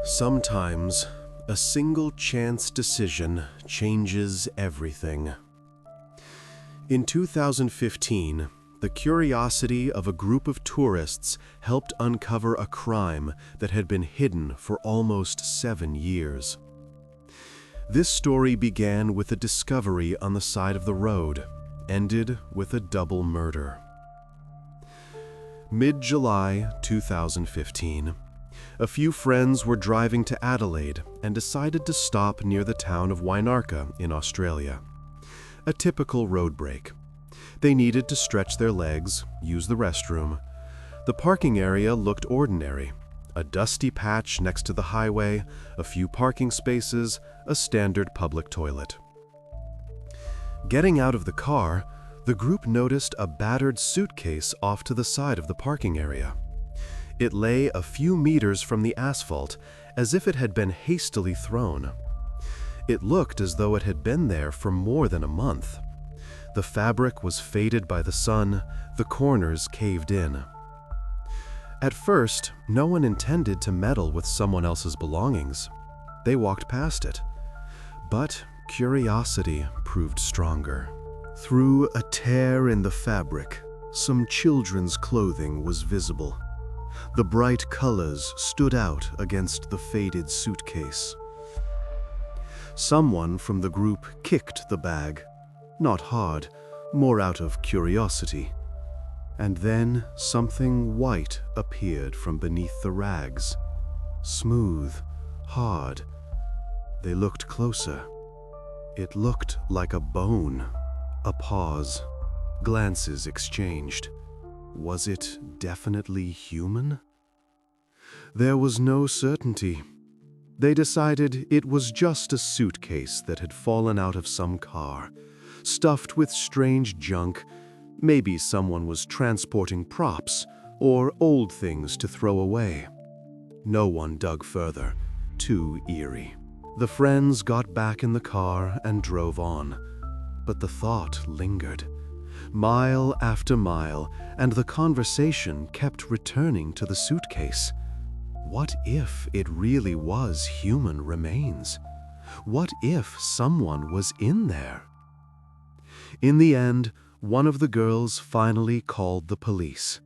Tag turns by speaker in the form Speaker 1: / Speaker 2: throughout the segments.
Speaker 1: Sometimes, a single chance decision changes everything. In 2015, the curiosity of a group of tourists helped uncover a crime that had been hidden for almost 7 years. This story began with a discovery on the side of the road, ended with a double murder. Mid-July 2015, a few friends were driving to Adelaide and decided to stop near the town of Wynarka in Australia. A typical road break. They needed to stretch their legs, use the restroom. The parking area looked ordinary. A dusty patch next to the highway, a few parking spaces, a standard public toilet. Getting out of the car, the group noticed a battered suitcase off to the side of the parking area. It lay a few meters from the asphalt, as if it had been hastily thrown. It looked as though it had been there for more than a month. The fabric was faded by the sun, the corners caved in. At first, no one intended to meddle with someone else's belongings. They walked past it. But curiosity proved stronger. Through a tear in the fabric, some children's clothing was visible. The bright colors stood out against the faded suitcase. Someone from the group kicked the bag, not hard, more out of curiosity. And then something white appeared from beneath the rags. Smooth, hard. They looked closer. It looked like a bone. A pause. Glances exchanged. Was it definitely human? There was no certainty. They decided it was just a suitcase that had fallen out of some car, stuffed with strange junk. Maybe someone was transporting props or old things to throw away. No one dug further. Too eerie. The friends got back in the car and drove on, but the thought lingered. Mile after mile, and the conversation kept returning to the suitcase. What if it really was human remains? What if someone was in there? In the end, one of the girls finally called the police.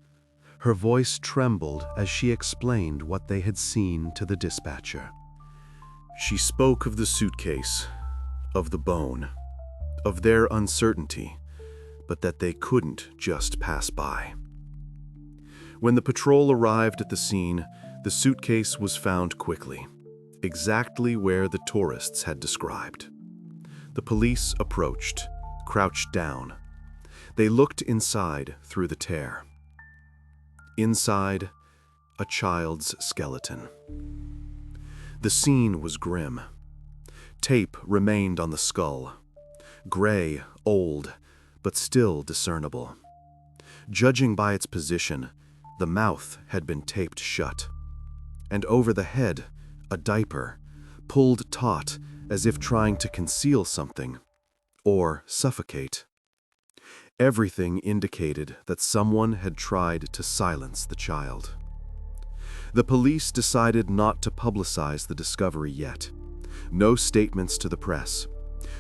Speaker 1: Her voice trembled as she explained what they had seen to the dispatcher. She spoke of the suitcase, of the bone, of their uncertainty, but that they couldn't just pass by. When the patrol arrived at the scene, the suitcase was found quickly, exactly where the tourists had described. The police approached, crouched down. They looked inside through the tear. Inside, a child's skeleton. The scene was grim. Tape remained on the skull. Gray, old, but still discernible. Judging by its position, the mouth had been taped shut. And over the head, a diaper, pulled taut as if trying to conceal something, or suffocate. Everything indicated that someone had tried to silence the child. The police decided not to publicize the discovery yet. No statements to the press.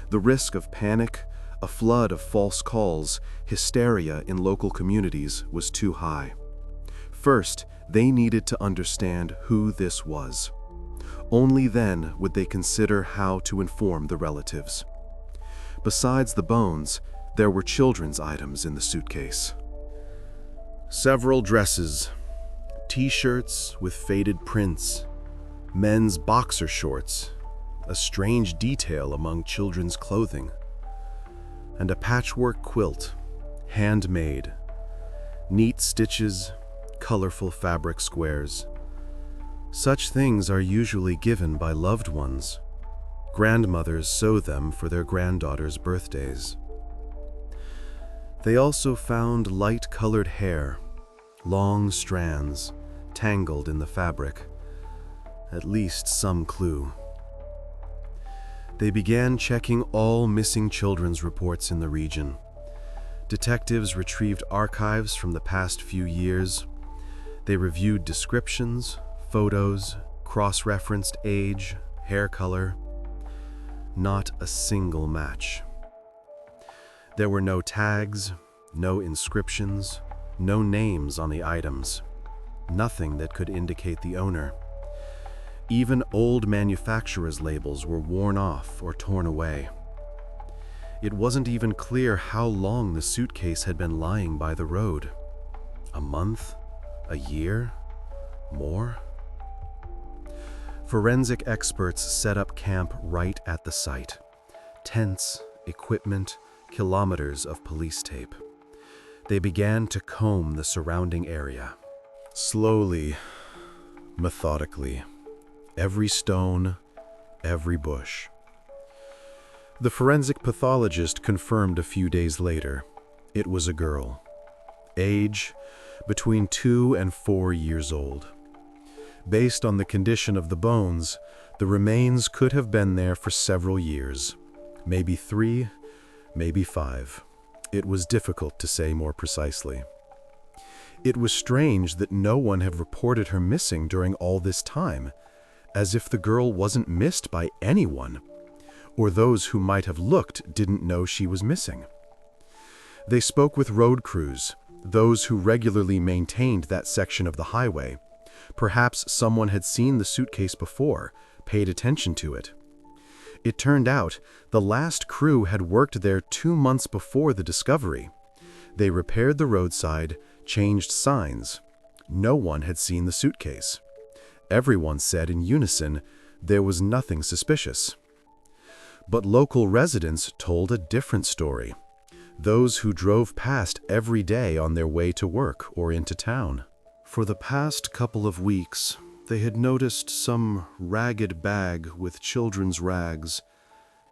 Speaker 1: The risk of panic, a flood of false calls, hysteria in local communities was too high. First, they needed to understand who this was. Only then would they consider how to inform the relatives. Besides the bones, there were children's items in the suitcase. Several dresses, t-shirts with faded prints, men's boxer shorts, a strange detail among children's clothing, and a patchwork quilt, handmade, neat stitches, colorful fabric squares. Such things are usually given by loved ones. Grandmothers sew them for their granddaughters' birthdays. They also found light-colored hair, long strands, tangled in the fabric. At least some clue. They began checking all missing children's reports in the region. Detectives retrieved archives from the past few years. They reviewed descriptions, photos, cross-referenced age, hair color. Not a single match. There were no tags, no inscriptions, no names on the items. Nothing that could indicate the owner. Even old manufacturer's labels were worn off or torn away. It wasn't even clear how long the suitcase had been lying by the road. A month? A year? More? Forensic experts set up camp right at the site. Tents, equipment, kilometers of police tape. They began to comb the surrounding area. Slowly, methodically. Every stone, every bush. The forensic pathologist confirmed a few days later. It was a girl. Age, between 2 and 4 years old. Based on the condition of the bones, the remains could have been there for several years. Maybe 3, maybe 5. It was difficult to say more precisely. It was strange that no one had reported her missing during all this time, as if the girl wasn't missed by anyone, or those who might have looked didn't know she was missing. They spoke with road crews, those who regularly maintained that section of the highway. Perhaps someone had seen the suitcase before, paid attention to it. It turned out the last crew had worked there 2 months before the discovery. They repaired the roadside, changed signs. No one had seen the suitcase. Everyone said in unison there was nothing suspicious. But local residents told a different story. Those who drove past every day on their way to work or into town. For the past couple of weeks, they had noticed some ragged bag with children's rags.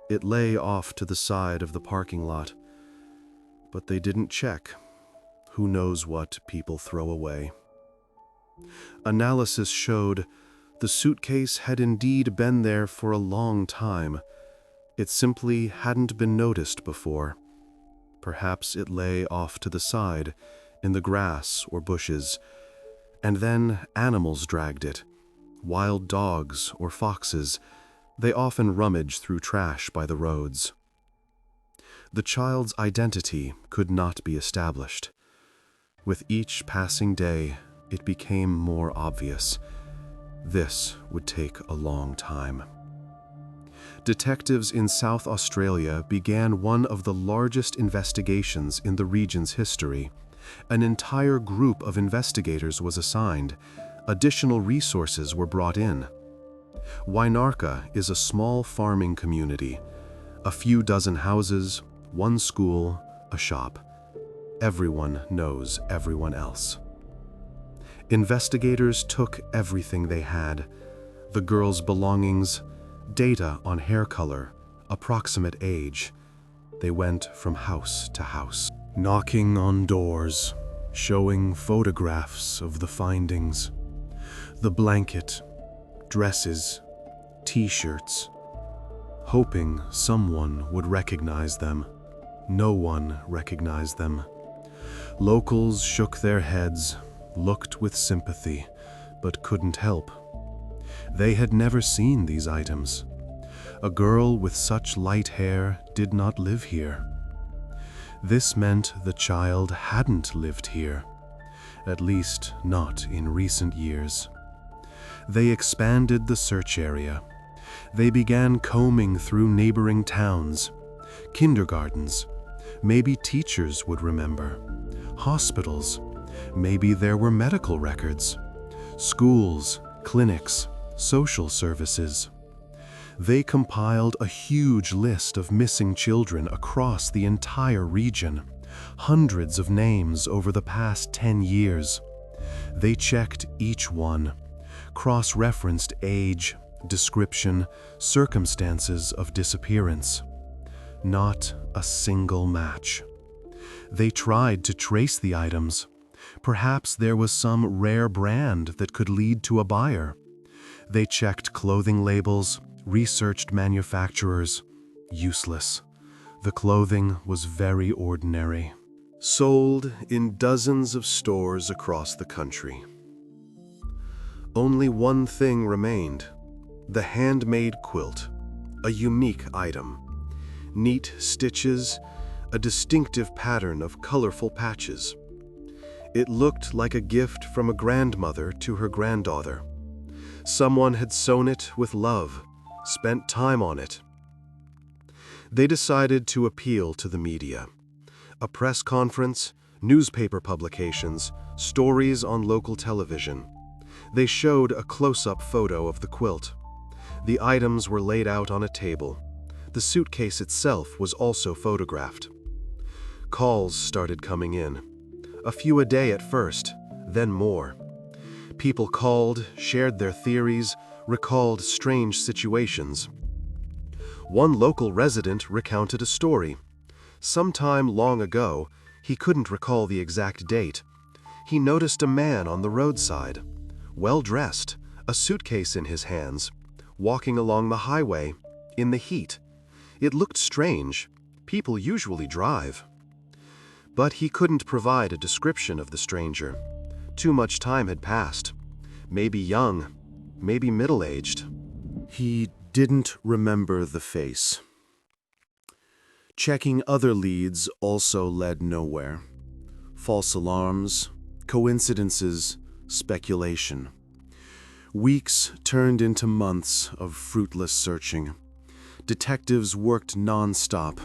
Speaker 1: It lay off to the side of the parking lot. But they didn't check. Who knows what people throw away? Analysis showed the suitcase had indeed been there for a long time. It simply hadn't been noticed before. Perhaps it lay off to the side, in the grass or bushes, and then animals dragged it. Wild dogs or foxes. They often rummage through trash by the roads. The child's identity could not be established. With each passing day, it became more obvious. This would take a long time. Detectives in South Australia began one of the largest investigations in the region's history. An entire group of investigators was assigned. Additional resources were brought in. Wainarka is a small farming community. A few dozen houses, 1 school, a shop. Everyone knows everyone else. Investigators took everything they had. The girl's belongings, data on hair color, approximate age. They went from house to house, knocking on doors, showing photographs of the findings. The blanket, dresses, t-shirts, hoping someone would recognize them. No one recognized them. Locals shook their heads, looked with sympathy, but couldn't help. They had never seen these items. A girl with such light hair did not live here. This meant the child hadn't lived here, at least not in recent years. They expanded the search area. They began combing through neighboring towns, kindergartens. Maybe teachers would remember. Hospitals. Maybe there were medical records. Schools, clinics, social services. They compiled a huge list of missing children across the entire region, hundreds of names over the past 10 years. They checked each one, cross-referenced age, description, circumstances of disappearance. Not a single match. They tried to trace the items. Perhaps there was some rare brand that could lead to a buyer. They checked clothing labels, researched manufacturers. Useless. The clothing was very ordinary. Sold in dozens of stores across the country. Only one thing remained: the handmade quilt, a unique item. Neat stitches, a distinctive pattern of colorful patches. It looked like a gift from a grandmother to her granddaughter. Someone had sewn it with love, spent time on it. They decided to appeal to the media. A press conference, newspaper publications, stories on local television. They showed a close-up photo of the quilt. The items were laid out on a table. The suitcase itself was also photographed. Calls started coming in. A few a day at first, then more. People called, shared their theories, recalled strange situations. One local resident recounted a story. Sometime long ago, he couldn't recall the exact date. He noticed a man on the roadside, well-dressed, a suitcase in his hands, walking along the highway, in the heat. It looked strange. People usually drive. But he couldn't provide a description of the stranger. Too much time had passed. Maybe young, maybe middle-aged. He didn't remember the face. Checking other leads also led nowhere. False alarms, coincidences, speculation. Weeks turned into months of fruitless searching. Detectives worked non-stop,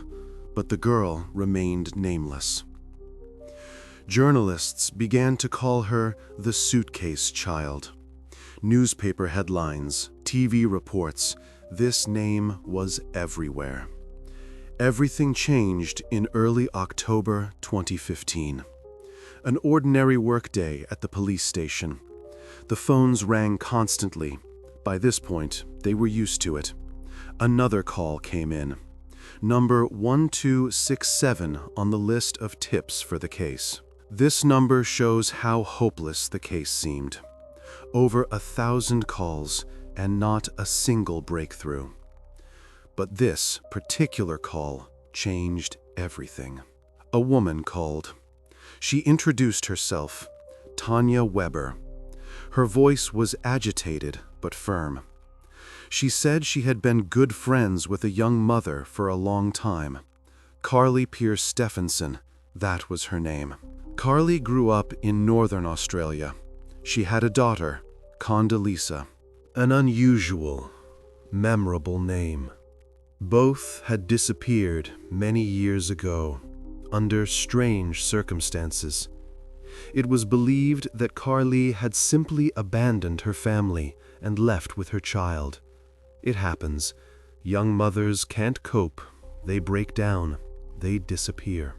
Speaker 1: but the girl remained nameless. Journalists began to call her the suitcase child. Newspaper headlines, TV reports, this name was everywhere. Everything changed in early October 2015. An ordinary workday at the police station. The phones rang constantly. By this point, they were used to it. Another call came in. Number 1267 on the list of tips for the case. This number shows how hopeless the case seemed. Over 1,000 calls and not a single breakthrough. But this particular call changed everything. A woman called. She introduced herself, Tanya Weber. Her voice was agitated but firm. She said she had been good friends with a young mother for a long time. Carly Pierce Stephenson, that was her name. Carly grew up in northern Australia. She had a daughter, Condoleezza. An unusual, memorable name. Both had disappeared many years ago, under strange circumstances. It was believed that Carly had simply abandoned her family and left with her child. It happens. Young mothers can't cope. They break down. They disappear.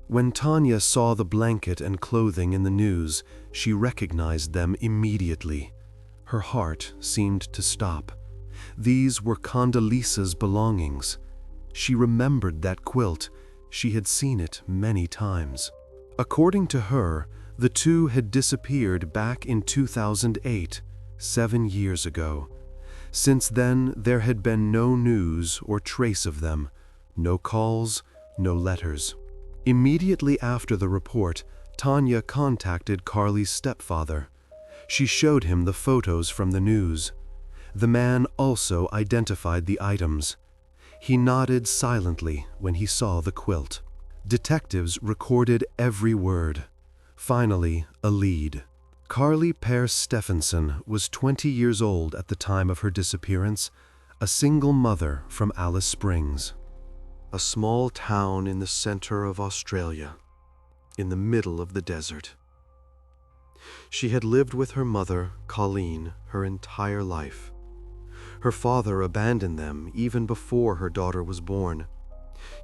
Speaker 1: When Tanya saw the blanket and clothing in the news, she recognized them immediately. Her heart seemed to stop. These were Condoleezza's belongings. She remembered that quilt. She had seen it many times. According to her, the two had disappeared back in 2008, 7 years ago. Since then, there had been no news or trace of them. No calls, no letters. Immediately after the report, Tanya contacted Carly's stepfather. She showed him the photos from the news. The man also identified the items. He nodded silently when he saw the quilt. Detectives recorded every word. Finally, a lead. Carly Pierce Stephenson was 20 years old at the time of her disappearance, a single mother from Alice Springs. A small town in the center of Australia, in the middle of the desert. She had lived with her mother, Colleen, her entire life. Her father abandoned them even before her daughter was born.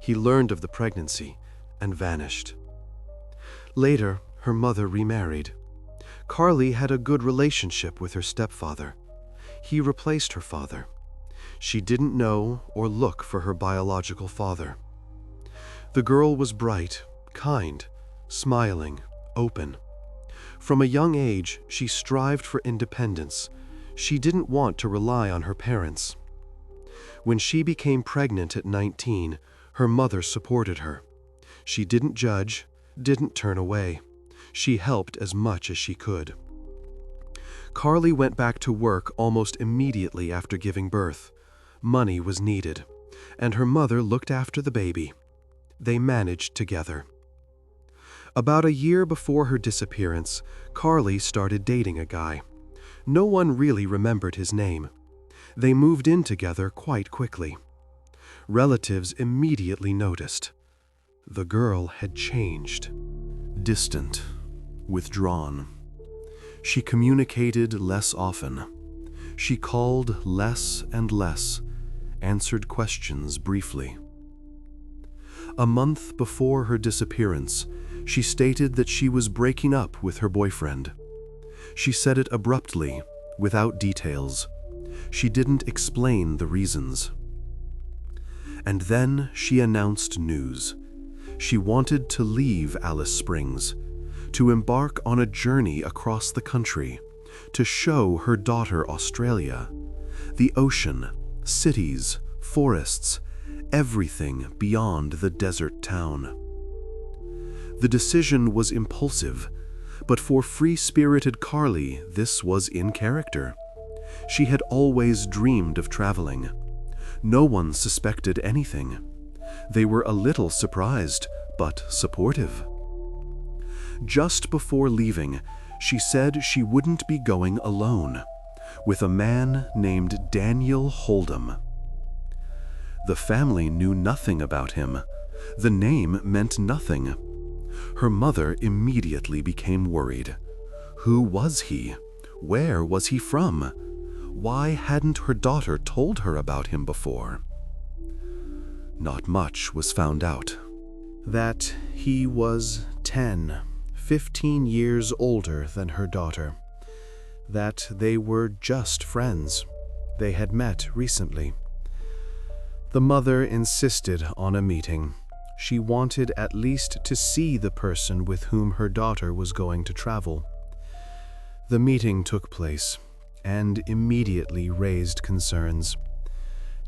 Speaker 1: He learned of the pregnancy and vanished. Later, her mother remarried. Carly had a good relationship with her stepfather. He replaced her father. She didn't know or look for her biological father. The girl was bright, kind, smiling, open. From a young age, she strived for independence. She didn't want to rely on her parents. When she became pregnant at 19, her mother supported her. She didn't judge, didn't turn away. She helped as much as she could.
Speaker 2: Carly went back to work almost immediately after giving birth. Money was needed, and her mother looked after the baby. They managed together. About a year before her disappearance, Carly started dating a guy. No one really remembered his name. They moved in together quite quickly. Relatives immediately noticed. The girl had changed. Distant, withdrawn. She communicated less often. She called less and less, answered questions briefly. A month before her disappearance, she stated that she was breaking up with her boyfriend. She said it abruptly, without details. She didn't explain the reasons. And then she announced news. She wanted to leave Alice Springs, to embark on a journey across the country, to show her daughter Australia, the ocean, cities, forests, everything beyond the desert town. The decision was impulsive, but for free-spirited Carly, this was in character. She had always dreamed of traveling. No one suspected anything. They were a little surprised, but supportive. Just before leaving, she said she wouldn't be going alone, with a man named Daniel Hold'em. The family knew nothing about him. The name meant nothing. Her mother immediately became worried. Who was he? Where was he from? Why hadn't her daughter told her about him before? Not much was found out. That he was 15 years older than her daughter. That they were just friends. They had met recently. The mother insisted on a meeting. She wanted at least to see the person with whom her daughter was going to travel. The meeting took place and immediately raised concerns.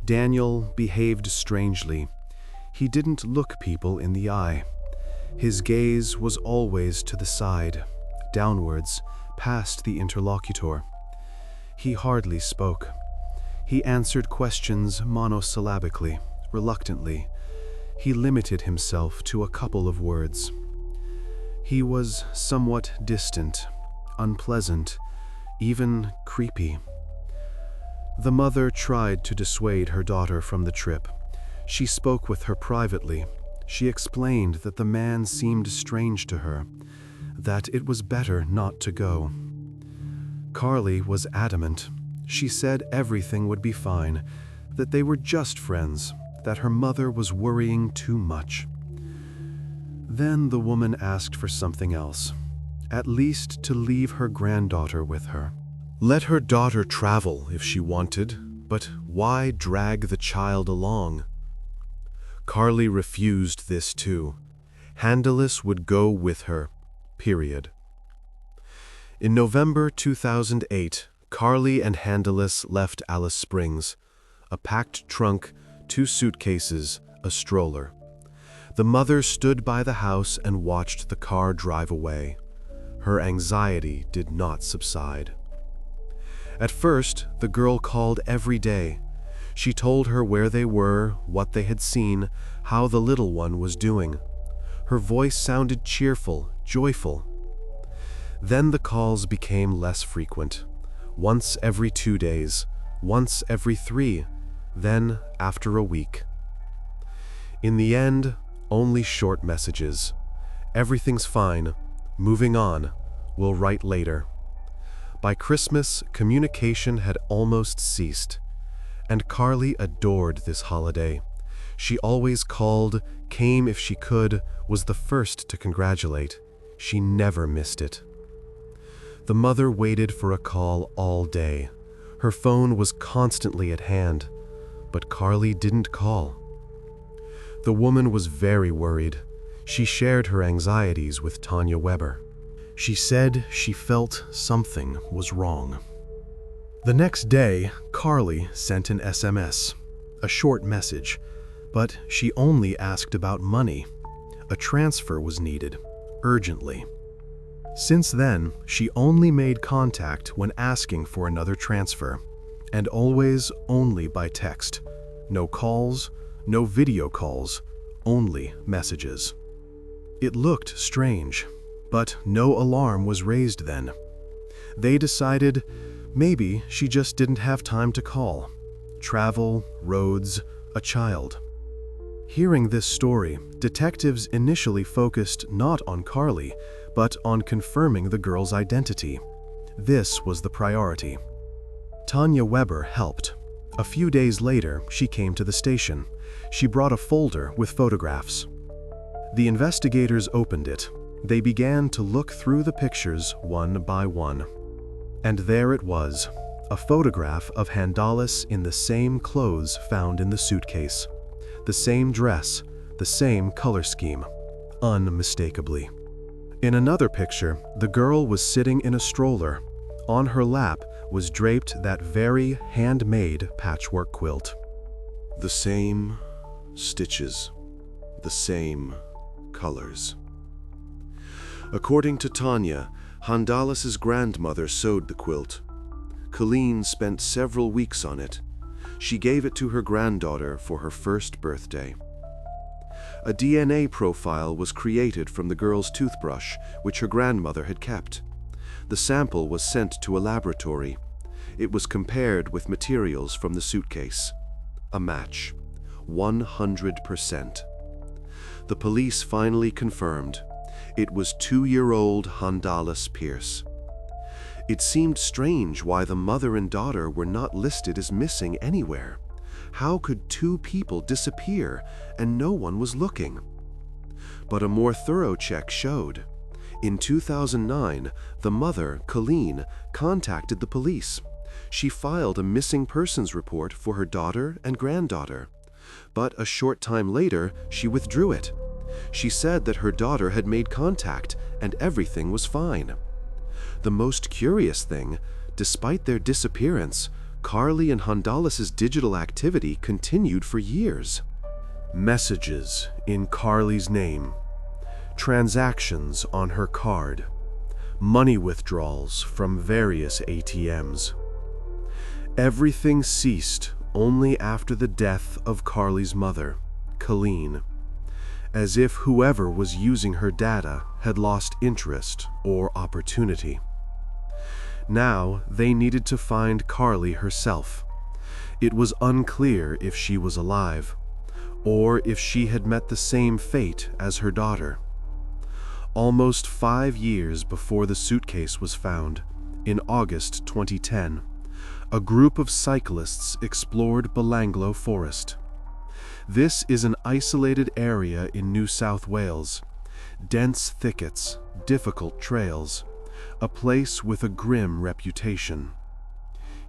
Speaker 2: Daniel behaved strangely. He didn't look people in the eye. His gaze was always to the side, downwards, past the interlocutor. He hardly spoke. He answered questions monosyllabically, reluctantly. He limited himself to a couple of words. He was somewhat distant, unpleasant, even creepy. The mother tried to dissuade her daughter from the trip. She spoke with her privately. She explained that the man seemed strange to her, that it was better not to go. Carly was adamant. She said everything would be fine, that they were just friends, that her mother was worrying too much. Then the woman asked for something else, at least to leave her granddaughter with her. Let her daughter travel if she wanted, but why drag the child along? Carly refused this too. Handless would go with her, period. In November 2008, Carly and Handless left Alice Springs, a packed trunk, 2 suitcases, a stroller. The mother stood by the house and watched the car drive away. Her anxiety did not subside. At first, the girl called every day. She told her where they were, what they had seen, how the little one was doing. Her voice sounded cheerful, joyful. Then the calls became less frequent. Once every 2 days, once every 3, then after a week. In the end, only short messages. Everything's fine. Moving on. We'll write later. By Christmas, communication had almost ceased. And Carly adored this holiday. She always called, came if she could, was the first to congratulate. She never missed it. The mother waited for a call all day. Her phone was constantly at hand, but Carly didn't call. The woman was very worried. She shared her anxieties with Tanya Weber. She said she felt something was wrong. The next day, Carly sent an SMS, a short message, but she only asked about money. A transfer was needed, urgently. Since then, she only made contact when asking for another transfer, and always only by text. No calls, no video calls, only messages. It looked strange, but no alarm was raised then. They decided maybe she just didn't have time to call. Travel, roads, a child. Hearing this story, detectives initially focused not on Carly, but on confirming the girl's identity. This was the priority. Tanya Weber helped. A few days later, she came to the station. She brought a folder with photographs. The investigators opened it. They began to look through the pictures one by one. And there it was, a photograph of Handalis in the same clothes found in the suitcase. The same dress, the same color scheme, unmistakably. In another picture, the girl was sitting in a stroller. On her lap was draped that very handmade patchwork quilt.
Speaker 1: The same stitches, the same colors. According to Tanya, Handalis's grandmother sewed the quilt. Colleen spent several weeks on it. She gave it to her granddaughter for her first birthday. A DNA profile was created from the girl's toothbrush, which her grandmother had kept. The sample was sent to a laboratory. It was compared with materials from the suitcase. A match. 100%. The police finally confirmed. It was 2-year-old Handalis Pierce. It seemed strange why the mother and daughter were not listed as missing anywhere. How could 2 people disappear and no one was looking? But a more thorough check showed. In 2009, the mother, Colleen, contacted the police. She filed a missing persons report for her daughter and granddaughter. But a short time later, she withdrew it. She said that her daughter had made contact and everything was fine. The most curious thing, despite their disappearance, Carly and Handalis's digital activity continued for years. Messages in Carly's name, transactions on her card, money withdrawals from various ATMs. Everything ceased only after the death of Carly's mother, Colleen, as if whoever was using her data had lost interest or opportunity. Now they needed to find Carly herself. It was unclear if she was alive, or if she had met the same fate as her daughter. Almost 5 years before the suitcase was found, in August 2010, a group of cyclists explored Belanglo Forest. This is an isolated area in New South Wales. Dense thickets, difficult trails, a place with a grim reputation.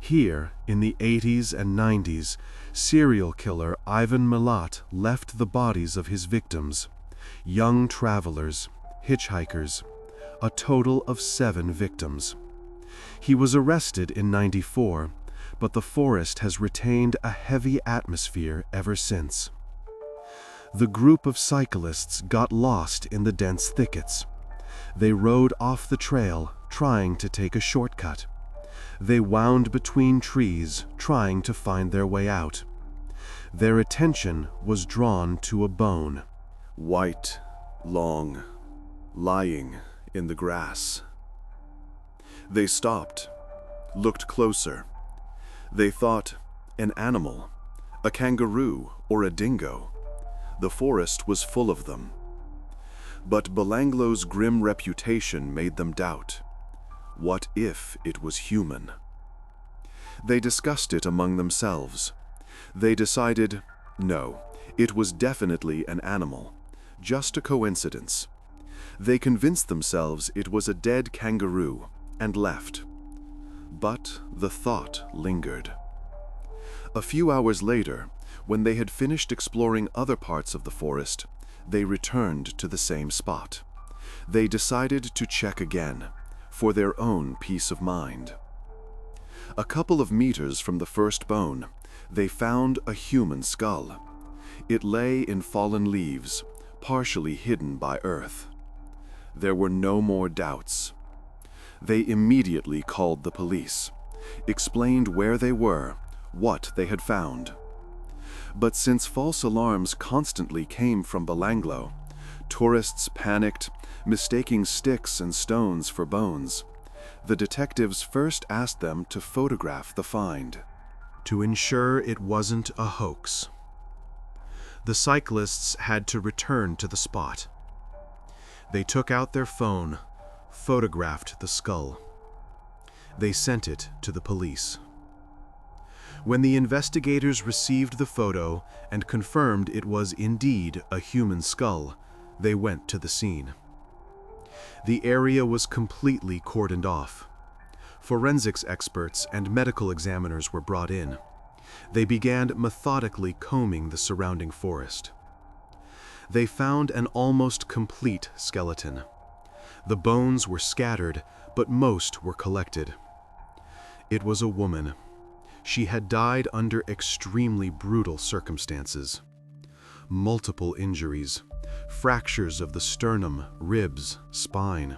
Speaker 1: Here, in the 80s and 90s, serial killer Ivan Milat left the bodies of his victims, young travelers, hitchhikers, a total of 7 victims. He was arrested in '94, but the forest has retained a heavy atmosphere ever since. The group of cyclists got lost in the dense thickets. They rode off the trail, trying to take a shortcut. They wound between trees, trying to find their way out. Their attention was drawn to a bone. White, long, lying in the grass. They stopped, looked closer. They thought, an animal, a kangaroo or a dingo. The forest was full of them. But Belanglo's grim reputation made them doubt. What if it was human? They discussed it among themselves. They decided, no, it was definitely an animal, just a coincidence. They convinced themselves it was a dead kangaroo and left. But the thought lingered. A few hours later, when they had finished exploring other parts of the forest, they returned to the same spot. They decided to check again, for their own peace of mind. A couple of meters from the first bone, they found a human skull. It lay in fallen leaves, partially hidden by earth. There were no more doubts. They immediately called the police, explained where they were, what they had found. But since false alarms constantly came from Belanglo, tourists panicked, mistaking sticks and stones for bones. The detectives first asked them to photograph the find,
Speaker 2: to ensure it wasn't a hoax. The cyclists had to return to the spot. They took out their phone, photographed the skull. They sent it to the police. When the investigators received the photo and confirmed it was indeed a human skull, they went to the scene. The area was completely cordoned off. Forensics experts and medical examiners were brought in. They began methodically combing the surrounding forest. They found an almost complete skeleton. The bones were scattered, but most were collected. It was a woman. She had died under extremely brutal circumstances. Multiple injuries, fractures of the sternum, ribs, spine.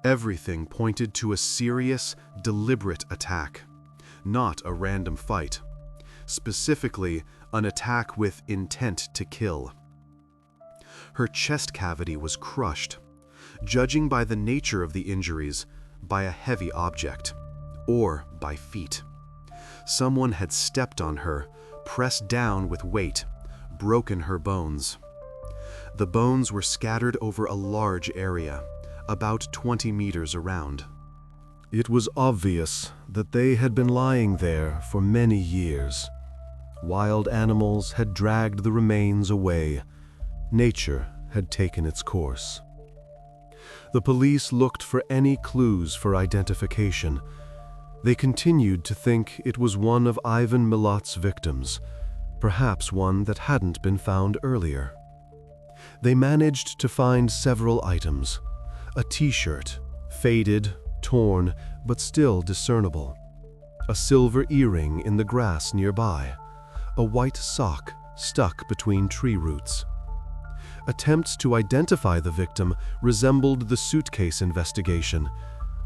Speaker 2: Everything pointed to a serious, deliberate attack, not a random fight. Specifically, an attack with intent to kill. Her chest cavity was crushed, judging by the nature of the injuries, by a heavy object, or by feet. Someone had stepped on her, pressed down with weight, broken her bones. The bones were scattered over a large area, about 20 meters around. It was obvious that they had been lying there for many years. Wild animals had dragged the remains away. Nature had taken its course. The police looked for any clues for identification. They continued to think it was one of Ivan Milat's victims, perhaps one that hadn't been found earlier. They managed to find several items. A t-shirt, faded, torn, but still discernible. A silver earring in the grass nearby. A white sock stuck between tree roots. Attempts to identify the victim resembled the suitcase investigation.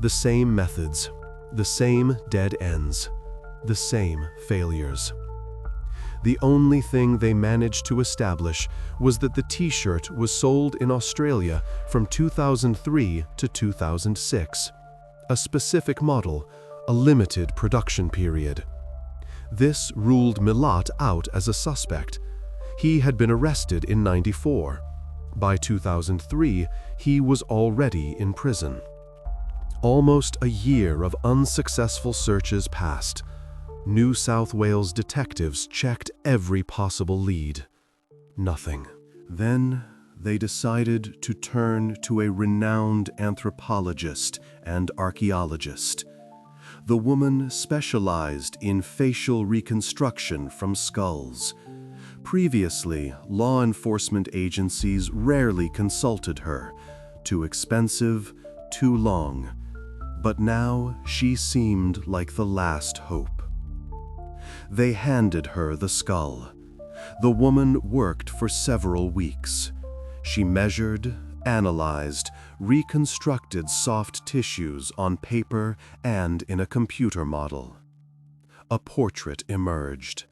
Speaker 2: The same methods, the same dead ends, the same failures. The only thing they managed to establish was that the t-shirt was sold in Australia from 2003 to 2006. A specific model, a limited production period. This ruled Milat out as a suspect. He had been arrested in '94. By 2003, he was already in prison. Almost a year of unsuccessful searches passed. New South Wales detectives checked every possible lead. Nothing. Then they decided to turn to a renowned anthropologist and archaeologist. The woman specialized in facial reconstruction from skulls. Previously, law enforcement agencies rarely consulted her. Too expensive, too long. But now she seemed like the last hope. They handed her the skull. The woman worked for several weeks. She measured, analyzed, reconstructed soft tissues on paper and in a computer model. A portrait emerged.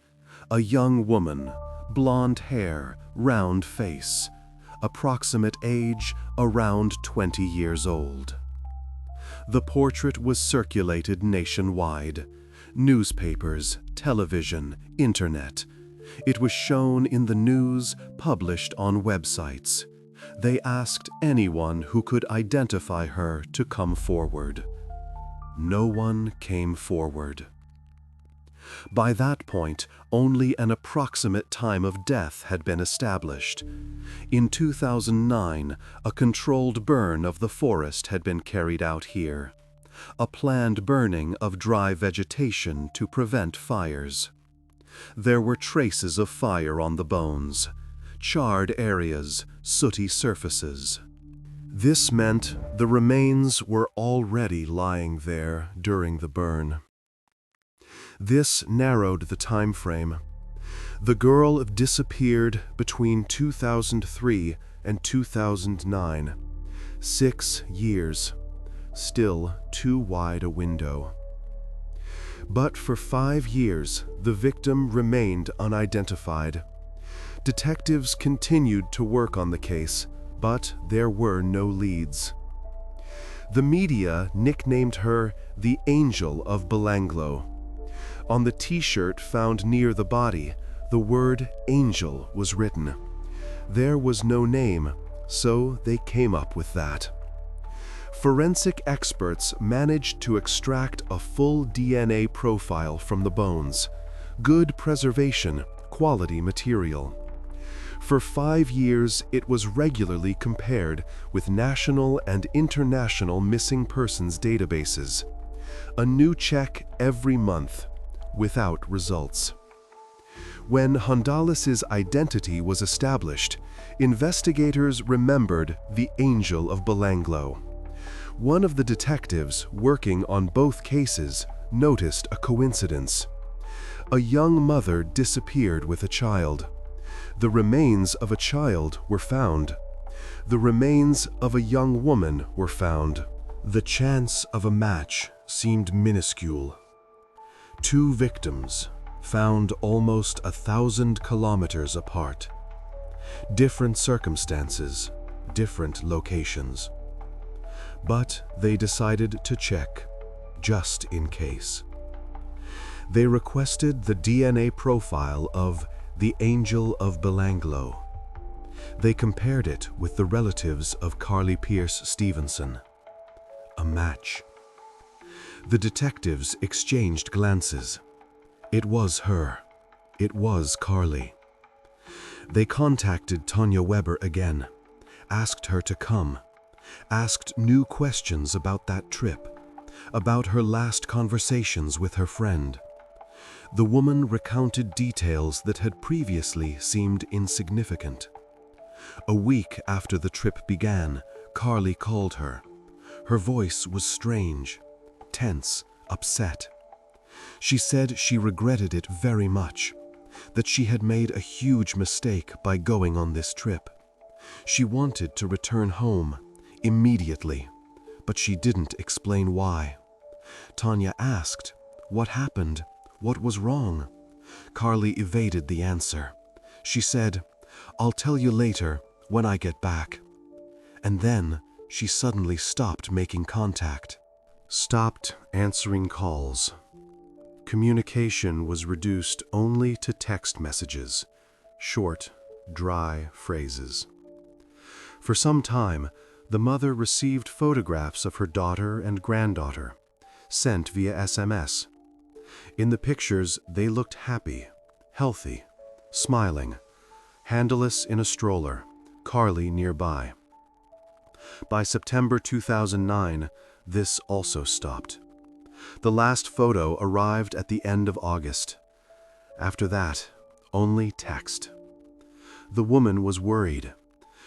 Speaker 2: A young woman, blonde hair, round face. Approximate age, around 20 years old. The portrait was circulated nationwide. Newspapers, television, internet. It was shown in the news, published on websites. They asked anyone who could identify her to come forward. No one came forward. By that point, only an approximate time of death had been established. In 2009, a controlled burn of the forest had been carried out here. A planned burning of dry vegetation to prevent fires. There were traces of fire on the bones, charred areas, sooty surfaces. This meant the remains were already lying there during the burn. This narrowed the time frame. The girl disappeared between 2003 and 2009.
Speaker 1: 6 years, still too wide a window. But for 5 years, the victim remained unidentified. Detectives continued to work on the case, but there were no leads. The media nicknamed her the Angel of Belanglo. On the t-shirt found near the body, the word Angel was written. There was no name, so they came up with that. Forensic experts managed to extract a full DNA profile from the bones. Good preservation, quality material. For 5 years, it was regularly compared with national and international missing persons databases. A new check every month, without results. When Hondalis's identity was established, investigators remembered the Angel of Belanglo. One of the detectives working on both cases noticed a coincidence. A young mother disappeared with a child. The remains of a child were found. The remains of a young woman were found. The chance of a match seemed minuscule. 2 victims, found almost 1,000 kilometers apart. Different circumstances, different locations. But they decided to check, just in case. They requested the DNA profile of the Angel of Belanglo. They compared it with the relatives of Carly Pierce Stevenson. A match. The detectives exchanged glances. It was her. It was Carly. They contacted Tanya Weber again, asked her to come, asked new questions about that trip, about her last conversations with her friend. The woman recounted details that had previously seemed insignificant. A week after the trip began, Carly called her. Her voice was strange, tense, upset. She said she regretted it very much, that she had made a huge mistake by going on this trip. She wanted to return home immediately, but she didn't explain why. Tanya asked, "What happened? What was wrong?" Carly evaded the answer. She said, "I'll tell you later, when I get back." And then she suddenly stopped making contact. Stopped answering calls. Communication was reduced only to text messages, short, dry phrases. For some time, the mother received photographs of her daughter and granddaughter, sent via SMS. In the pictures, they looked happy, healthy, smiling, Handless in a stroller, Carly nearby. By September 2009, this also stopped. The last photo arrived at the end of August. After that, only text. The woman was worried.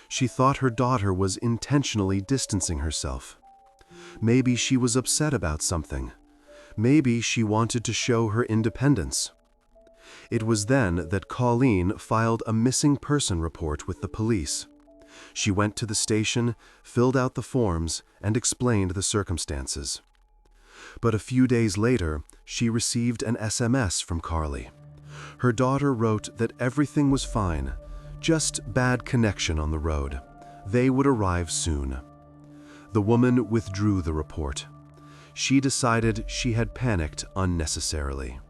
Speaker 1: She thought her daughter was intentionally distancing herself. Maybe she was upset about something. Maybe she wanted to show her independence. It was then that Colleen filed a missing person report with the police. She went to the station, filled out the forms, and explained the circumstances. But a few days later, she received an SMS from Carly. Her daughter wrote that everything was fine, just bad connection on the road. They would arrive soon. The woman withdrew the report. She decided she had panicked unnecessarily.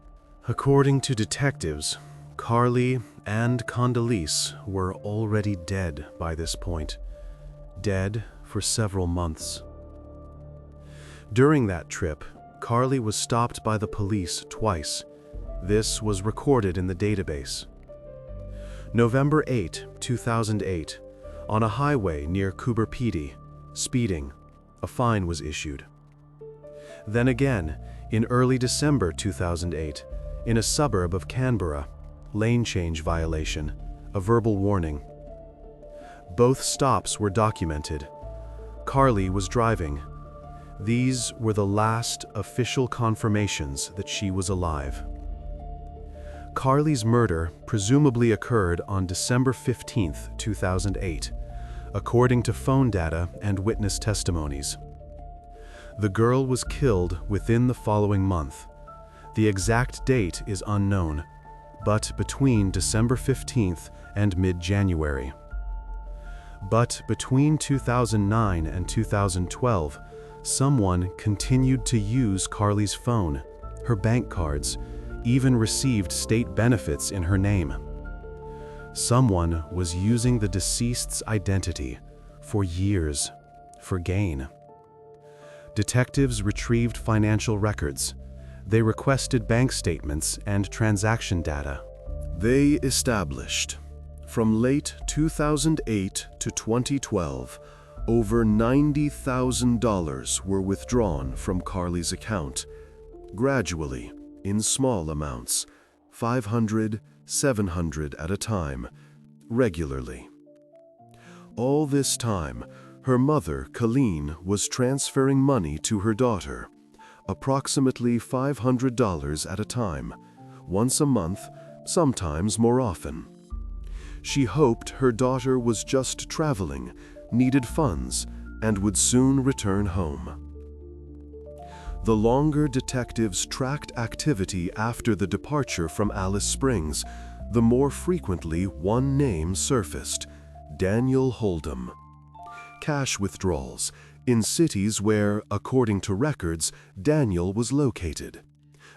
Speaker 1: According to detectives, Carly and Condoleezza were already dead by this point, dead for several months. During that trip, Carly was stopped by the police twice. This was recorded in the database. November 8, 2008, on a highway near Coober Pedy, speeding, a fine was issued. Then again, in early December 2008, in a suburb of Canberra, lane change violation, a verbal warning. Both stops were documented. Carly was driving. These were the last official confirmations that she was alive. Carly's murder presumably occurred on December 15, 2008, according to phone data and witness testimonies. The girl was killed within the following month. The exact date is unknown, but between December 15th and mid-January. But between 2009 and 2012, someone continued to use Carly's phone, her bank cards, even received state benefits in her name. Someone was using the deceased's identity for years for gain. Detectives retrieved financial records. They requested bank statements and transaction data. They established, from late 2008 to 2012, over $90,000 were withdrawn from Carly's account, gradually, in small amounts, $500, $700 at a time, regularly. All this time, her mother, Colleen, was transferring money to her daughter, approximately $500 at a time, once a month, sometimes more often. She hoped her daughter was just traveling, needed funds, and would soon return home. The longer detectives tracked activity after the departure from Alice Springs, the more frequently one name surfaced: Daniel Hold'em. Cash withdrawals in cities where, according to records, Daniel was located.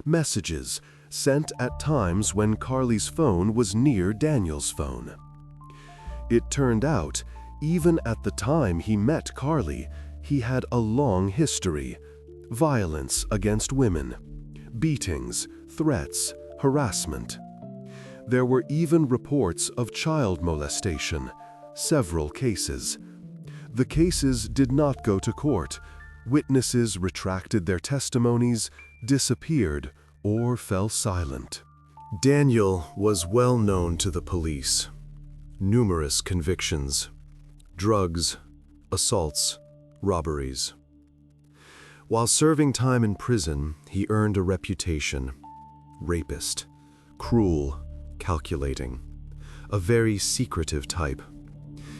Speaker 1: Messages sent at times when Carly's phone was near Daniel's phone. It turned out, even at the time he met Carly, he had a long history: violence against women, beatings, threats, harassment. There were even reports of child molestation, several cases. The cases did not go to court. Witnesses retracted their testimonies, disappeared, or fell silent. Daniel was well known to the police. Numerous convictions: drugs, assaults, robberies. While serving time in prison, he earned a reputation: rapist, cruel, calculating, a very secretive type.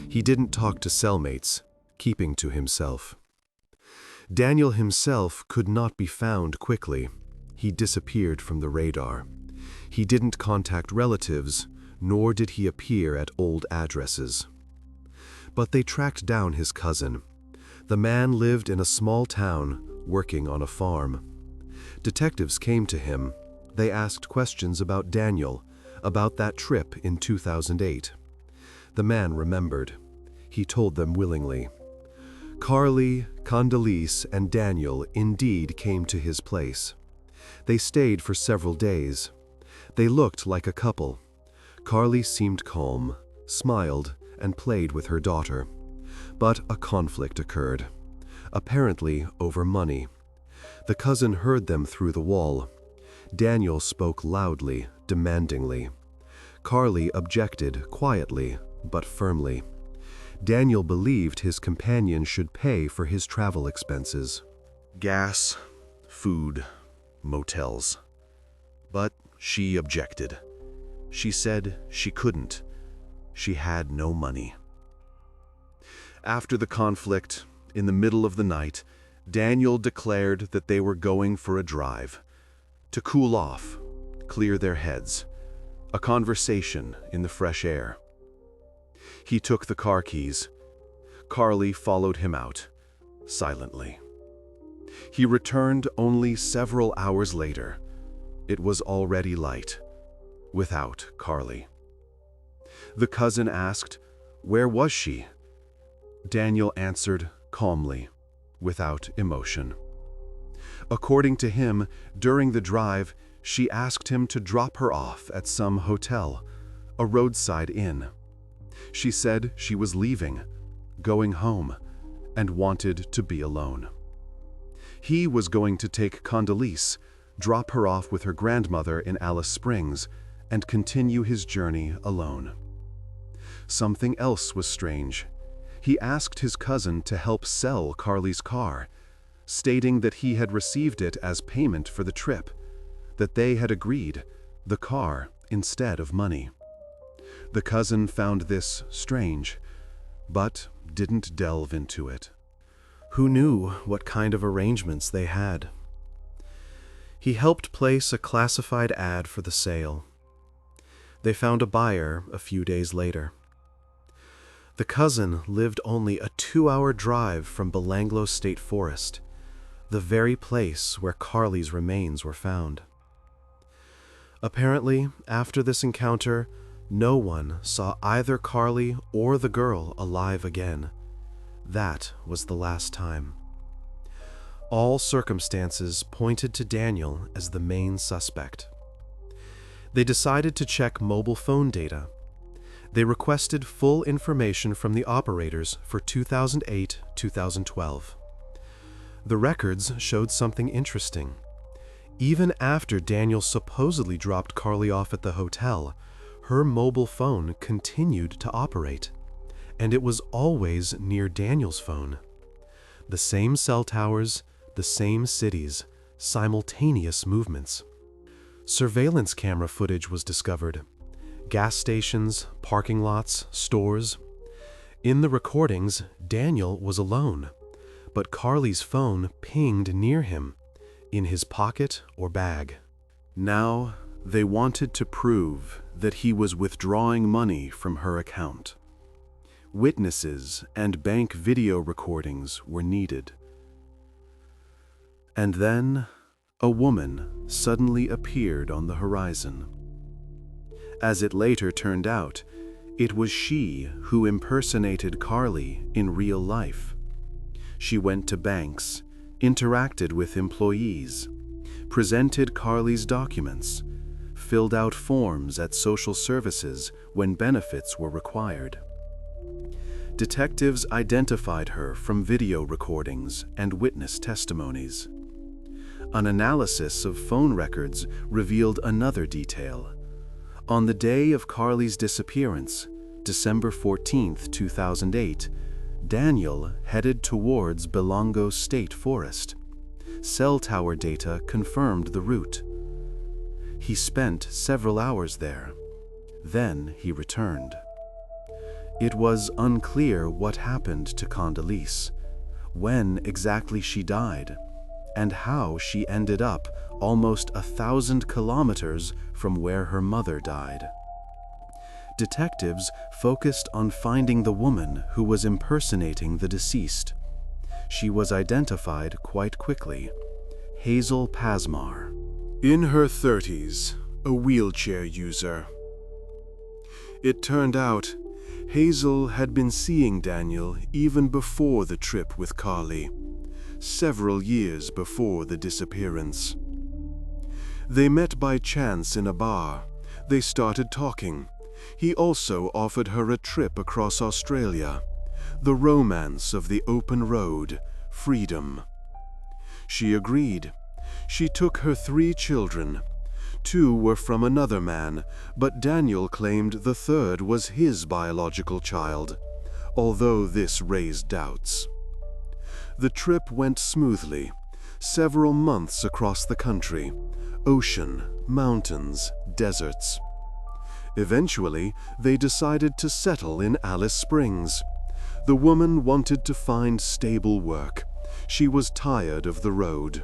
Speaker 1: He didn't talk to cellmates, keeping to himself. Daniel himself could not be found quickly. He disappeared from the radar. He didn't contact relatives, nor did he appear at old addresses. But they tracked down his cousin. The man lived in a small town, working on a farm. Detectives came to him. They asked questions about Daniel, about that trip in 2008. The man remembered. He told them willingly. Carly, Condoleezza, and Daniel indeed came to his place. They stayed for several days. They looked like a couple. Carly seemed calm, smiled, and played with her daughter. But a conflict occurred, apparently over money. The cousin heard them through the wall. Daniel spoke loudly, demandingly. Carly objected quietly, but firmly. Daniel believed his companion should pay for his travel expenses. Gas, food, motels. But she objected. She said she couldn't. She had no money. After the conflict, in the middle of the night, Daniel declared that they were going for a drive, to cool off, clear their heads, a conversation in the fresh air. He took the car keys. Carly followed him out, silently. He returned only several hours later. It was already light, without Carly. The cousin asked, "Where was she?" Daniel answered calmly, without emotion. According to him, during the drive, she asked him to drop her off at some hotel, a roadside inn. She said she was leaving, going home, and wanted to be alone. He was going to take Condoleezza, drop her off with her grandmother in Alice Springs, and continue his journey alone. Something else was strange. He asked his cousin to help sell Carly's car, stating that he had received it as payment for the trip, that they had agreed, the car instead of money. The cousin found this strange, but didn't delve into it. Who knew what kind of arrangements they had? He helped place a classified ad for the sale. They found a buyer a few days later. The cousin lived only a 2-hour drive from Belanglo State Forest, the very place where Carly's remains were found. Apparently, after this encounter, no one saw either Carly or the girl alive again. That was the last time. All circumstances pointed to Daniel as the main suspect. They decided to check mobile phone data. They requested full information from the operators for 2008-2012. The records showed something interesting. Even after Daniel supposedly dropped Carly off at the hotel, her mobile phone continued to operate, and it was always near Daniel's phone. The same cell towers, the same cities, simultaneous movements. Surveillance camera footage was discovered. Gas stations, parking lots, stores. In the recordings, Daniel was alone, but Carly's phone pinged near him, in his pocket or bag. Now, they wanted to prove that he was withdrawing money from her account. Witnesses and bank video recordings were needed. And then, a woman suddenly appeared on the horizon. As it later turned out, it was she who impersonated Carly in real life. She went to banks, interacted with employees, presented Carly's documents, filled out forms at social services when benefits were required. Detectives identified her from video recordings and witness testimonies. An analysis of phone records revealed another detail. On the day of Carly's disappearance, December 14, 2008, Daniel headed towards Belanglo State Forest. Cell tower data confirmed the route. He spent several hours there. Then he returned. It was unclear what happened to Condoleezza, when exactly she died, and how she ended up almost 1,000 kilometers from where her mother died. Detectives focused on finding the woman who was impersonating the deceased. She was identified quite quickly: Hazel Pasmar. In her 30s, a wheelchair user. It turned out Hazel had been seeing Daniel even before the trip with Carly, several years before the disappearance. They met by chance in a bar. They started talking. He also offered her a trip across Australia, the romance of the open road, freedom. She agreed. She took her 3 children. 2 were from another man, but Daniel claimed the third was his biological child, although this raised doubts. The trip went smoothly. Several months across the country, ocean, mountains, deserts. Eventually, they decided to settle in Alice Springs. The woman wanted to find stable work. She was tired of the road.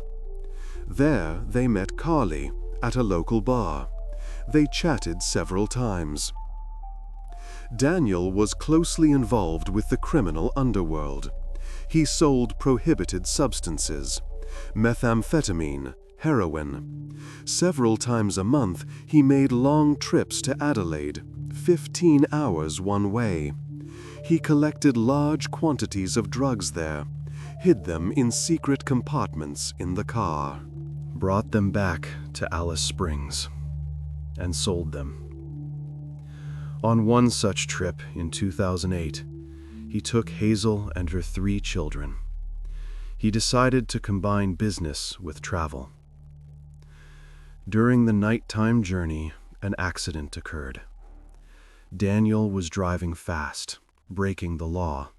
Speaker 1: There, they met Carly at a local bar. They chatted several times. Daniel was closely involved with the criminal underworld. He sold prohibited substances, methamphetamine, heroin. Several times a month, he made long trips to Adelaide, 15 hours one way. He collected large quantities of drugs there, hid them in secret compartments in the car, brought them back to Alice Springs, and sold them. On one such trip in 2008, he took Hazel and her 3 children. He decided to combine business with travel. During the nighttime journey, an accident occurred. Daniel was driving fast, breaking the law.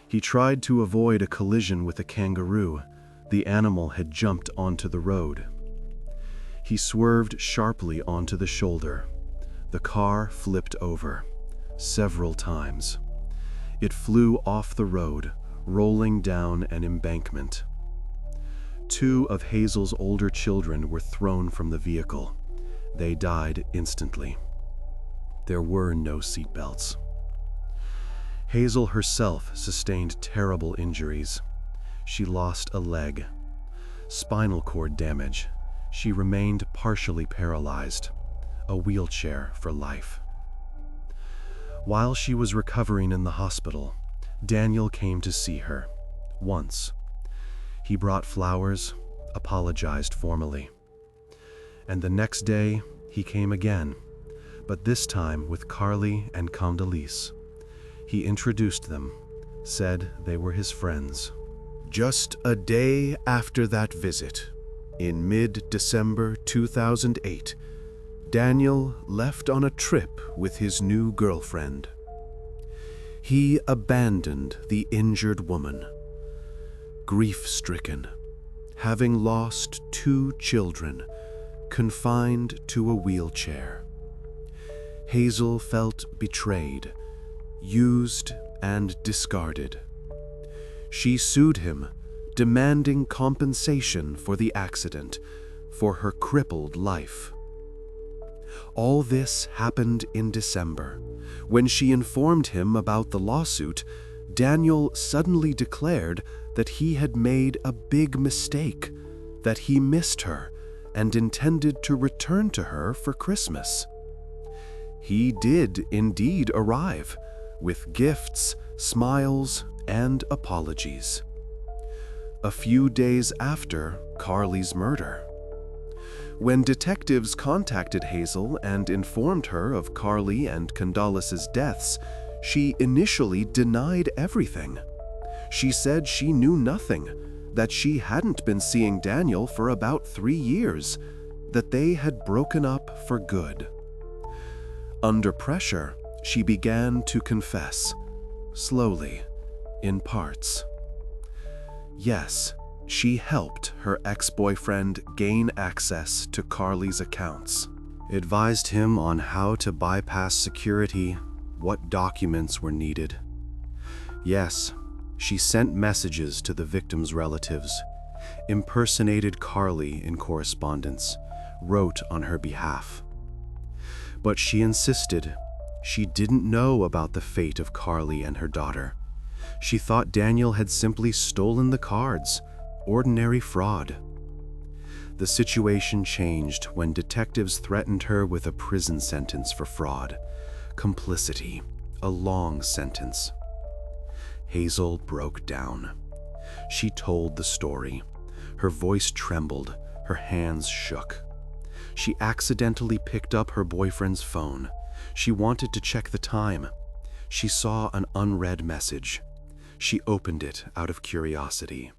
Speaker 1: He tried to avoid a collision with a kangaroo. The animal had jumped onto the road. He swerved sharply onto the shoulder. The car flipped over several times. It flew off the road, rolling down an embankment. 2 of Hazel's older children were thrown from the vehicle. They died instantly. There were no seatbelts. Hazel herself sustained terrible injuries. She lost a leg. Spinal cord damage. She remained partially paralyzed. A wheelchair for life. While she was recovering in the hospital, Daniel came to see her. Once. He brought flowers, apologized formally. And the next day, he came again, but this time with Carly and Condoleezza. He introduced them, said they were his friends. Just a day after that visit, in mid-December 2008, Daniel left on a trip with his new girlfriend. He abandoned the injured woman, grief-stricken, having lost 2 children, confined to a wheelchair. Hazel felt betrayed, used, and discarded. She sued him, demanding compensation for the accident, for her crippled life. All this happened in December. When she informed him about the lawsuit, Daniel suddenly declared that he had made a big mistake, that he missed her and intended to return to her for Christmas. He did indeed arrive, with gifts, smiles, and apologies. A few days after Carly's murder. When detectives contacted Hazel and informed her of Carly and Condoleezza's deaths, she initially denied everything. She said she knew nothing, that she hadn't been seeing Daniel for about 3 years, that they had broken up for good. Under pressure, she began to confess, slowly, in parts. Yes, she helped her ex-boyfriend gain access to Carly's accounts, advised him on how to bypass security, what documents were needed. Yes, she sent messages to the victims' relatives, impersonated Carly in correspondence, wrote on her behalf. But she insisted she didn't know about the fate of Carly and her daughter. She thought Daniel had simply stolen the cards, ordinary fraud. The situation changed when detectives threatened her with a prison sentence for fraud, complicity, a long sentence. Hazel broke down. She told the story. Her voice trembled, her hands shook. She accidentally picked up her boyfriend's phone. She wanted to check the time. She saw an unread message. She opened it out of curiosity.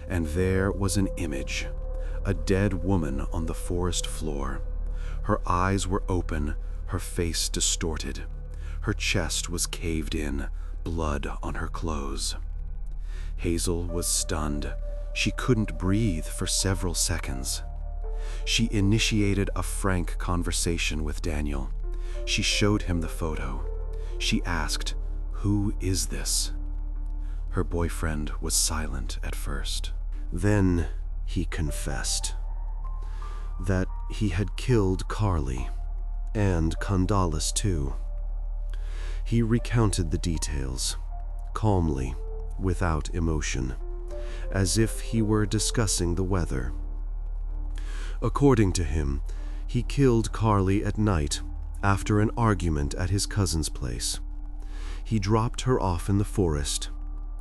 Speaker 1: And there was an image, a dead woman on the forest floor. Her eyes were open, her face distorted. Her chest was caved in, blood on her clothes. Hazel was stunned. She couldn't breathe for several seconds. She initiated a frank conversation with Daniel. She showed him the photo. She asked, "Who is this?" Her boyfriend was silent at first. Then he confessed that he had killed Carly, and Condoleezza too. He recounted the details, calmly, without emotion, as if he were discussing the weather. According to him, he killed Carly at night after an argument at his cousin's place. He dropped her off in the forest.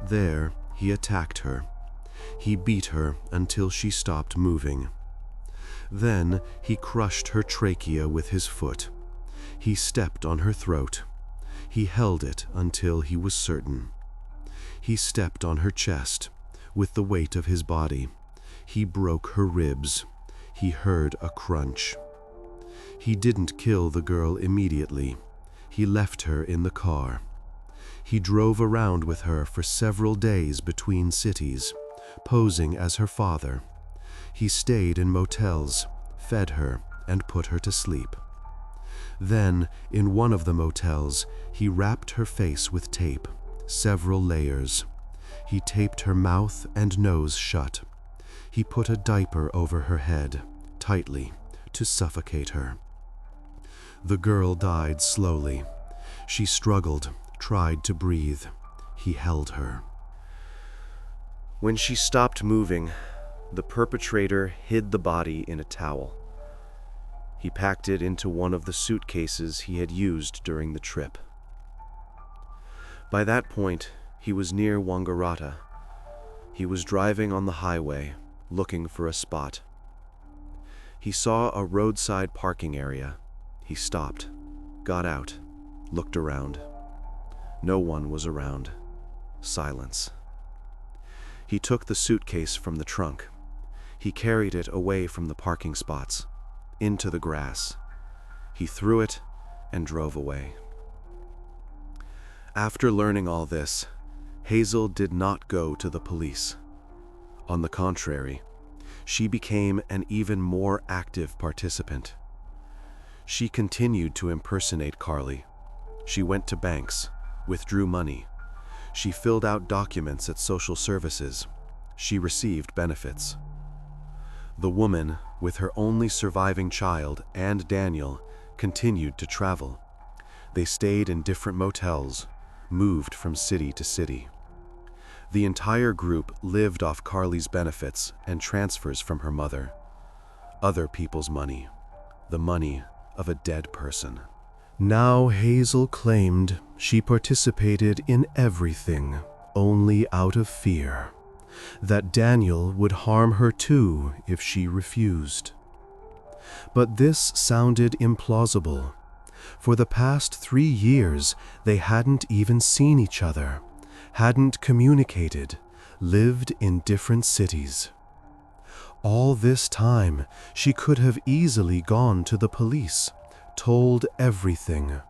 Speaker 1: There, he attacked her. He beat her until she stopped moving. Then, he crushed her trachea with his foot. He stepped on her throat. He held it until he was certain. He stepped on her chest. With the weight of his body, he broke her ribs. He heard a crunch. He didn't kill the girl immediately. He left her in the car. He drove around with her for several days between cities, posing as her father. He stayed in motels, fed her, and put her to sleep. Then, in one of the motels, he wrapped her face with tape, several layers. He taped her mouth and nose shut. He put a diaper over her head, tightly, to suffocate her. The girl died slowly. She struggled, tried to breathe. He held her. When she stopped moving, the perpetrator hid the body in a towel. He packed it into one of the suitcases he had used during the trip. By that point, he was near Wangaratta. He was driving on the highway, looking for a spot. He saw a roadside parking area. He stopped, got out, looked around. No one was around. Silence. He took the suitcase from the trunk. He carried it away from the parking spots, into the grass. He threw it and drove away. After learning all this, Hazel did not go to the police. On the contrary, she became an even more active participant. She continued to impersonate Carly. She went to banks, withdrew money. She filled out documents at social services. She received benefits. The woman, with her only surviving child and Daniel, continued to travel. They stayed in different motels, moved from city to city. The entire group lived off Carly's benefits and transfers from her mother. Other people's money, the money of a dead person. Now Hazel claimed she participated in everything only out of fear, that Daniel would harm her too if she refused. But this sounded implausible. For the past 3 years, they hadn't even seen each other, hadn't communicated, lived in different cities. All this time, she could have easily gone to the police, told everything,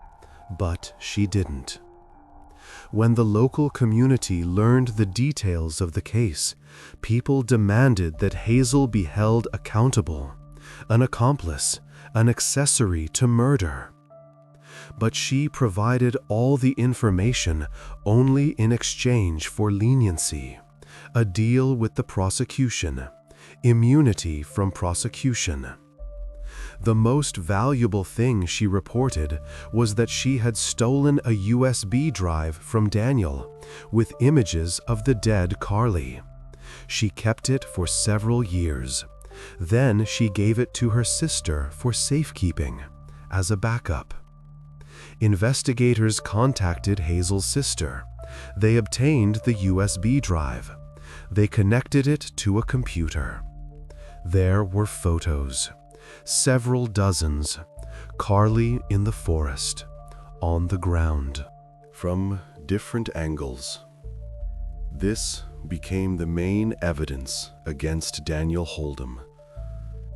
Speaker 1: but she didn't. When the local community learned the details of the case, people demanded that Hazel be held accountable, an accomplice, an accessory to murder. But she provided all the information only in exchange for leniency, a deal with the prosecution, immunity from prosecution. The most valuable thing she reported was that she had stolen a USB drive from Daniel with images of the dead Carly. She kept it for several years. Then she gave it to her sister for safekeeping, as a backup. Investigators contacted Hazel's sister. They obtained the USB drive. They connected it to a computer. There were photos. Several dozens. Carly in the forest, on the ground. From different angles. This became the main evidence against Daniel Holdom.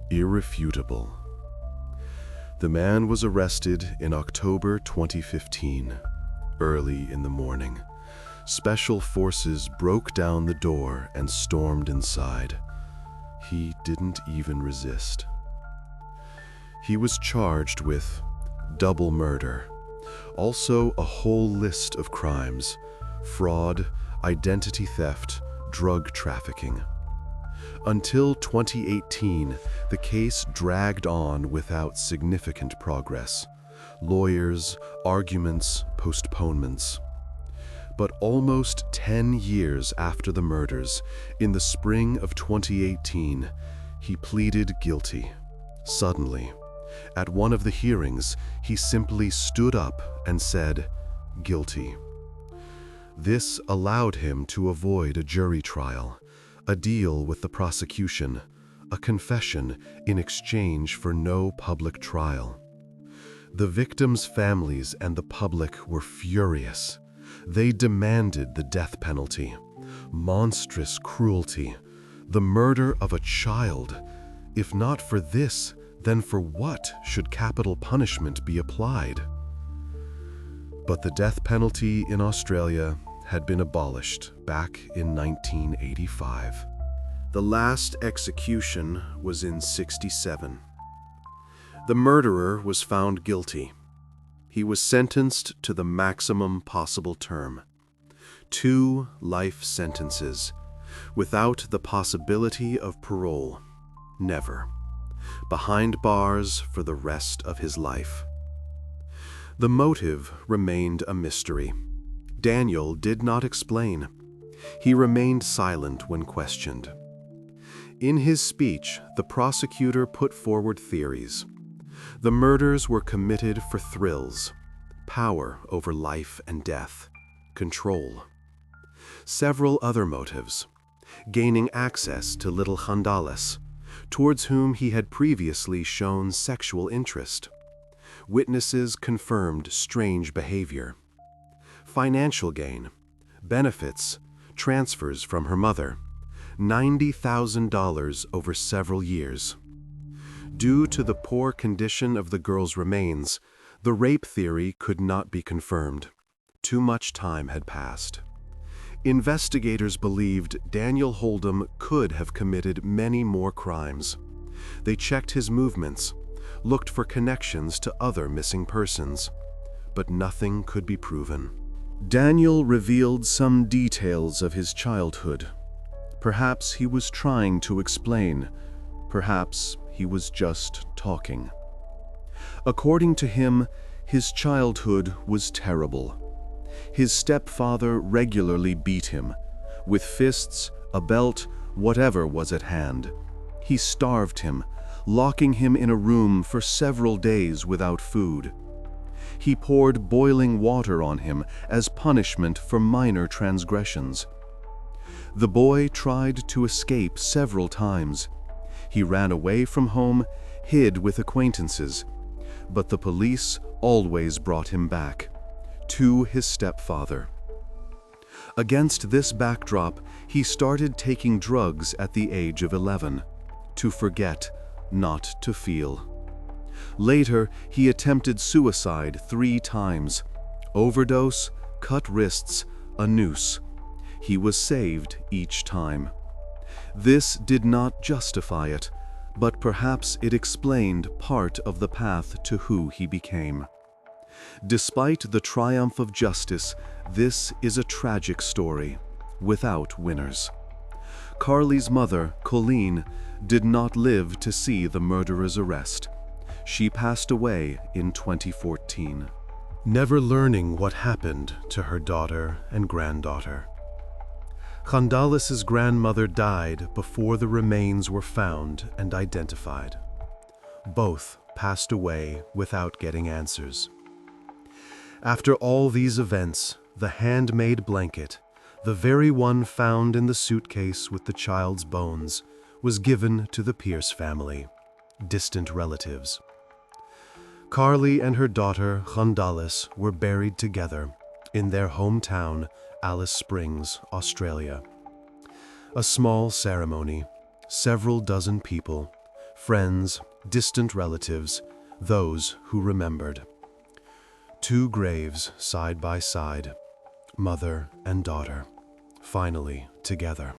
Speaker 1: Irrefutable. The man was arrested in October 2015, early in the morning. Special forces broke down the door and stormed inside. He didn't even resist. He was charged with double murder, also a whole list of crimes: fraud, identity theft, drug trafficking. Until 2018, the case dragged on without significant progress. Lawyers, arguments, postponements. But almost 10 years after the murders, in the spring of 2018, he pleaded guilty. Suddenly, at one of the hearings, he simply stood up and said, "Guilty." This allowed him to avoid a jury trial, a deal with the prosecution, a confession in exchange for no public trial. The victims' families and the public were furious. They demanded the death penalty. Monstrous cruelty. The murder of a child. If not for this, then for what should capital punishment be applied? But the death penalty in Australia had been abolished back in 1985. The last execution was in '67. The murderer was found guilty. He was sentenced to the maximum possible term, 2 life sentences, without the possibility of parole. Never. Behind bars for the rest of his life. The motive remained a mystery. Daniel did not explain. He remained silent when questioned. In his speech, the prosecutor put forward theories. The murders were committed for thrills, power over life and death, control. Several other motives: gaining access to little Gonzales, towards whom he had previously shown sexual interest. Witnesses confirmed strange behavior. Financial gain, benefits, transfers from her mother, $90,000 over several years. Due to the poor condition of the girl's remains, the rape theory could not be confirmed. Too much time had passed. Investigators believed Daniel Holdom could have committed many more crimes. They checked his movements, looked for connections to other missing persons, but nothing could be proven. Daniel revealed some details of his childhood. Perhaps he was trying to explain. Perhaps he was just talking. According to him, his childhood was terrible. His stepfather regularly beat him, with fists, a belt, whatever was at hand. He starved him, locking him in a room for several days without food. He poured boiling water on him as punishment for minor transgressions. The boy tried to escape several times. He ran away from home, hid with acquaintances, but the police always brought him back to his stepfather. Against this backdrop, he started taking drugs at the age of 11, to forget, not to feel. Later, he attempted suicide 3 times. Overdose, cut wrists, a noose. He was saved each time. This did not justify it, but perhaps it explained part of the path to who he became. Despite the triumph of justice, this is a tragic story, without winners. Carly's mother, Colleen, did not live to see the murderer's arrest. She passed away in 2014, never learning what happened to her daughter and granddaughter. Gonzales's grandmother died before the remains were found and identified. Both passed away without getting answers. After all these events, the handmade blanket, the very one found in the suitcase with the child's bones, was given to the Pierce family, distant relatives. Carly and her daughter, Gonzales, were buried together in their hometown, Alice Springs, Australia. A small ceremony, several dozen people, friends, distant relatives, those who remembered. 2 graves side by side, mother and daughter, finally together.